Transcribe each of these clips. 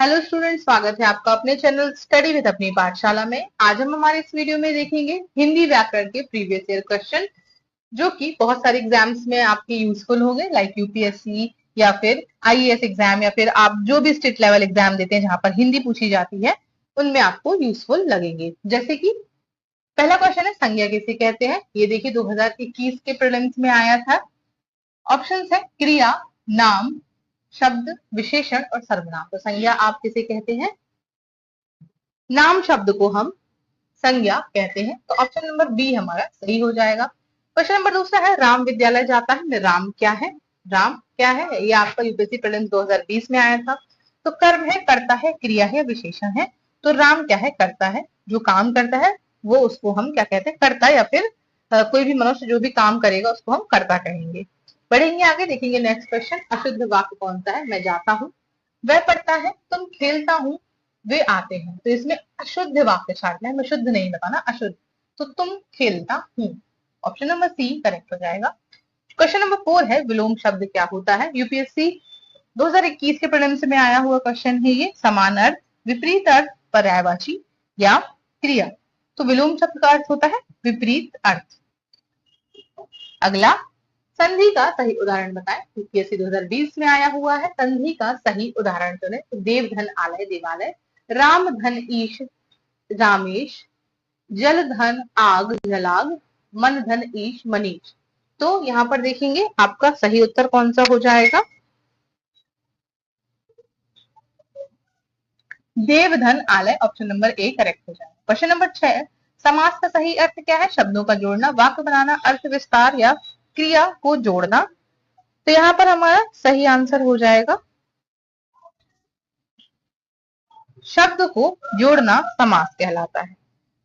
Hello student, स्वागत है आपका अपने चैनल स्टडी विद अपनी पाठशाला में। आज हम हमारे इस वीडियो में देखेंगे हिंदी व्याकरण के प्रीवियस ईयर क्वेश्चन, जो कि बहुत सारे एग्जाम्स में आपके यूजफुल होंगे, लाइक यूपीएससी या फिर आईएएस एग्जाम, या फिर आप जो भी स्टेट लेवल एग्जाम देते हैं जहां पर हिंदी पूछी जाती है, उनमें आपको यूजफुल लगेंगे। जैसे कि पहला क्वेश्चन है, संज्ञा किसे कहते हैं। ये देखिए 2021 के प्रीलिम्स में आया था। ऑप्शंस है क्रिया, नाम, शब्द, विशेषण और सर्वनाम। तो संज्ञा आप किसे कहते हैं? नाम शब्द को हम संज्ञा कहते हैं। तो ऑप्शन नंबर बी हमारा सही हो जाएगा। क्वेश्चन नंबर दूसरा है, राम विद्यालय जाता है। राम क्या है? राम क्या है? ये आपका यूपीएससी प्रीलिम्स 2020 में आया था। तो कर्म है, करता है, क्रिया है, विशेषण है। तो राम क्या है? करता है, जो काम करता है वो उसको हम क्या कहते हैं? करता, या फिर कोई भी मनुष्य जो भी काम करेगा उसको हम करता कहेंगे। बढ़ेंगे आगे, देखेंगे नेक्स्ट क्वेश्चन। अशुद्ध वाक्य कौन सा है? मैं जाता हूँ, वह पढ़ता है, तुम खेलता हूँ, वे आते हैं। तो इसमें अशुद्ध वाक्य छाटना है, मैं शुद्ध नहीं बताना, अशुद्ध। तो तुम खेलता हूँ, ऑप्शन नंबर सी करेक्ट हो जाएगा। क्वेश्चन नंबर 4 है, विलोम शब्द क्या होता है। यूपीएससी 2021 के प्रीलिम्स में आया हुआ क्वेश्चन है ये। समान अर्थ, विपरीत अर्थ, पर्यायवाची या क्रिया। तो विलोम शब्द का अर्थ होता है विपरीत अर्थ। अगला, संधि का सही उदाहरण बताएं। यूपीएससी 2020 में आया हुआ है, संधि का सही उदाहरण चुने। देव धन आलय देवालय, राम धन ईश रामेश, जल धन आग जलाग, मन धन ईश मनीष। तो यहाँ पर देखेंगे आपका सही उत्तर कौन सा हो जाएगा? देव धन आलय, ऑप्शन नंबर ए करेक्ट हो जाएगा। क्वेश्चन नंबर 6, समास का सही अर्थ क्या है। शब्दों का जोड़ना, वाक्य बनाना, अर्थ विस्तार या क्रिया को जोड़ना। तो यहाँ पर हमारा सही आंसर हो जाएगा, शब्द को जोड़ना समास कहलाता है।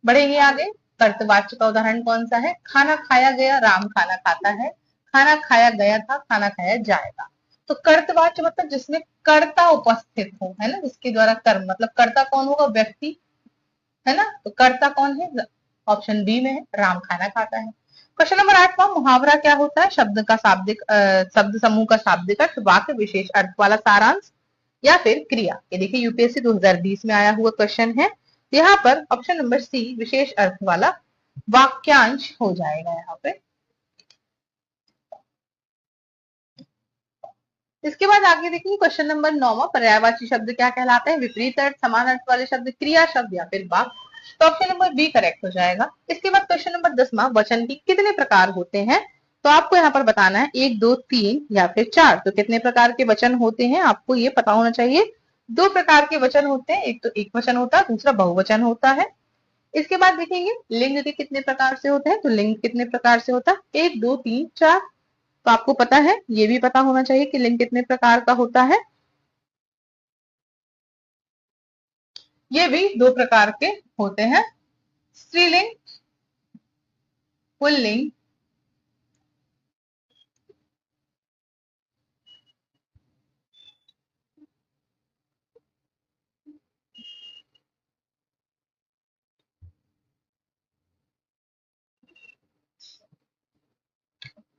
बढ़ेंगे आगे, कर्तवाच्य का उदाहरण कौन सा है। खाना खाया गया, राम खाना खाता है। खाना खाया गया था, खाना खाया जाएगा। तो कर्तवाच्य मतलब जिसमें कर्ता उपस्थित हो, है ना, जिसके द्वारा कर्म, मतलब कर्ता कौन होगा? व्यक्ति, है ना। तो कर्ता कौन है? ऑप्शन बी में है, राम खाना खाता है। क्वेश्चन नंबर 8, मुहावरा क्या होता है। शब्द का शाब्दिक शब्द समूह का शाब्दिक अर्थ, वाक्य विशेष अर्थ वाला सारांश या फिर क्रिया। ये देखिए यूपीएससी 2020 में आया हुआ क्वेश्चन है। यहाँ पर ऑप्शन नंबर सी विशेष अर्थ वाला वाक्यांश हो जाएगा यहाँ पे। इसके बाद आगे देखिए क्वेश्चन नंबर 9, पर्यायवाची शब्द क्या कहलाता है। विपरीत अर्थ, समान अर्थ वाले शब्द, क्रिया शब्द या फिर वाक्य। तो ऑप्शन नंबर बी करेक्ट हो जाएगा। इसके बाद क्वेश्चन नंबर 10, वचन की कितने प्रकार होते हैं। तो आपको यहाँ पर बताना है 1, 2, 3 या फिर 4। तो कितने प्रकार के वचन होते हैं आपको ये पता होना चाहिए। 2 प्रकार के वचन होते हैं, एक तो एक वचन होता है, दूसरा बहुवचन होता है। इसके बाद देखेंगे लिंग के कितने प्रकार से होते हैं। तो लिंग कितने प्रकार से होता है, 1, 2, 3, 4। तो आपको पता है, ये भी पता होना चाहिए कि लिंग कितने प्रकार का होता है। ये भी 2 प्रकार के होते हैं, स्त्रीलिंग, पुल्लिंग।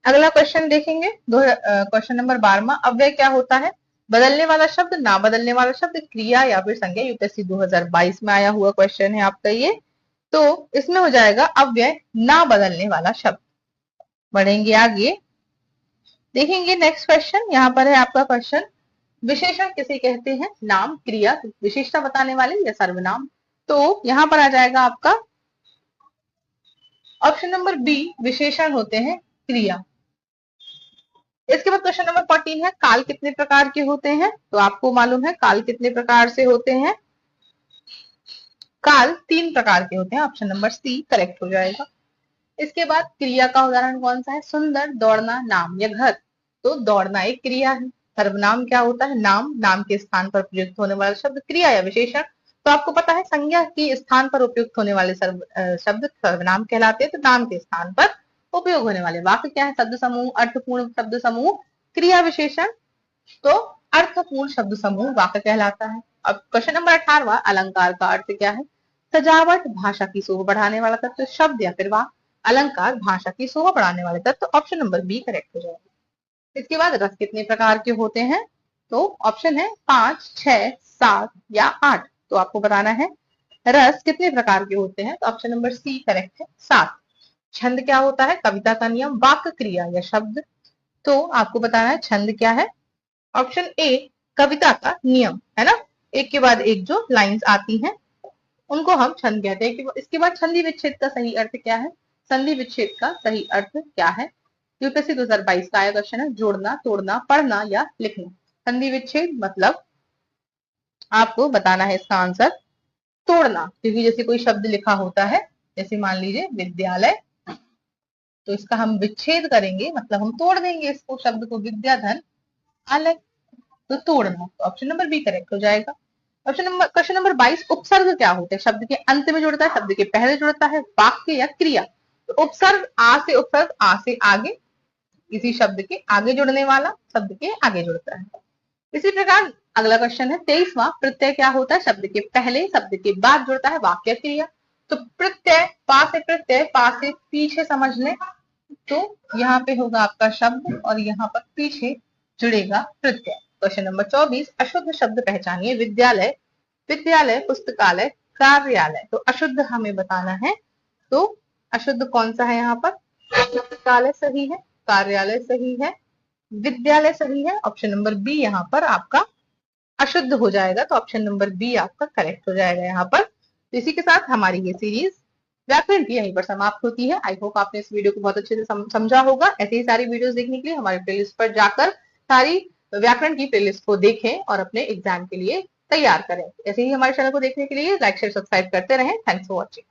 अगला क्वेश्चन देखेंगे, क्वेश्चन नंबर 12, अव्यय क्या होता है। बदलने वाला शब्द, ना बदलने वाला शब्द, क्रिया या फिर संज्ञा। यूपीएससी 2022 में आया हुआ क्वेश्चन है आपका ये। तो इसमें हो जाएगा अव्यय, ना बदलने वाला शब्द। बढ़ेंगे आगे, देखेंगे नेक्स्ट क्वेश्चन। यहाँ पर है आपका क्वेश्चन, विशेषण किसे कहते हैं। नाम, क्रिया, विशेषता बताने वाले या सर्वनाम। तो यहाँ पर आ जाएगा आपका ऑप्शन नंबर बी, विशेषण होते हैं क्रिया। इसके बाद क्वेश्चन नंबर 14 है, काल कितने प्रकार के होते हैं। तो आपको मालूम है काल कितने प्रकार से होते हैं। काल 3 प्रकार के होते हैं, ऑप्शन नंबर सी करेक्ट हो जाएगा। इसके बाद क्रिया का उदाहरण कौन सा है। सुंदर, दौड़ना, नाम या घर। तो दौड़ना एक क्रिया है। सर्वनाम क्या होता है। नाम, नाम के स्थान पर प्रयुक्त होने वाला शब्द, क्रिया या विशेषण। तो आपको पता है संज्ञा के स्थान पर उपयुक्त होने वाले शब्द सर्वनाम कहलाते हैं। तो नाम के स्थान पर उपयोग होने वाले वाक्य क्या है। शब्द समूह, अर्थपूर्ण शब्द समूह, क्रिया विशेषण। तो अर्थपूर्ण शब्द समूह वाक्य कहलाता है। अब क्वेश्चन नंबर 18, अलंकार का अर्थ क्या है। सजावट, भाषा की शोभा बढ़ाने वाला तत्व, शब्द या फिर वाक्य। अलंकार भाषा की शोभा बढ़ाने वाले तत्व, ऑप्शन नंबर बी करेक्ट हो जाएगा। इसके बाद रस कितने प्रकार के होते हैं। तो ऑप्शन है 5, 6, 7 या 8। तो आपको बताना है रस कितने प्रकार के होते हैं, तो ऑप्शन नंबर सी करेक्ट है, 7। छंद क्या होता है, कविता का नियम, वाक्य, क्रिया या शब्द। तो आपको बताना है छंद क्या है, ऑप्शन ए कविता का नियम, है ना। एक के बाद एक जो लाइंस आती हैं उनको हम छंद कहते हैं। इसके बाद संधि विच्छेद का सही अर्थ क्या है, संधि विच्छेद का सही अर्थ क्या है, यूपीएससी 2022 का आया क्वेश्चन है, जोड़ना, तोड़ना, पढ़ना या लिखना। संधि विच्छेद मतलब आपको बताना है इसका आंसर तोड़ना, क्योंकि जैसे कोई शब्द लिखा होता है, जैसे मान लीजिए विद्यालय, तो इसका हम विच्छेद करेंगे, मतलब हम तोड़ देंगे इसको, शब्द को, विद्याधन अलग, तो तोड़ना। तो ऑप्शन नंबर बी करेक्ट हो जाएगा। क्वेश्चन नंबर 22, उपसर्ग क्या होते हैं, शब्द के अंत में जुड़ता है, शब्द के पहले जुड़ता है, वाक्य या क्रिया। तो उपसर्ग उपसर्ग आ से आगे, किसी शब्द के आगे जुड़ने वाला शब्द के आगे जुड़ता है। इसी प्रकार अगला क्वेश्चन है 23वां, प्रत्यय क्या होता है, शब्द के पहले शब्द के बाद जुड़ता है, वाक्य क्रिया। तो प्रत्यय, प्रत्यय, पा से पीछे समझ लें, तो यहाँ पे होगा आपका शब्द और यहाँ पर पीछे जुड़ेगा प्रत्यय। क्वेश्चन नंबर 24, अशुद्ध शब्द पहचानिए, विद्यालय, विद्यालय, पुस्तकालय, कार्यालय। तो अशुद्ध हमें बताना है, तो अशुद्ध कौन सा है यहाँ पर, पुस्तकालय सही है, कार्यालय सही है, विद्यालय सही है, ऑप्शन नंबर बी यहाँ पर आपका अशुद्ध हो जाएगा। तो ऑप्शन नंबर बी आपका करेक्ट हो जाएगा यहाँ पर। तो इसी के साथ हमारी ये सीरीज व्याकरण की यहीं पर समाप्त होती है। आई होप आपने इस वीडियो को बहुत अच्छे से समझा होगा। ऐसे ही सारी वीडियोस देखने के लिए हमारे प्लेलिस्ट पर जाकर सारी व्याकरण की प्लेलिस्ट को देखें और अपने एग्जाम के लिए तैयार करें। ऐसे ही हमारे चैनल को देखने के लिए लाइक शेयर सब्सक्राइब करते रहें। Thanks for watching.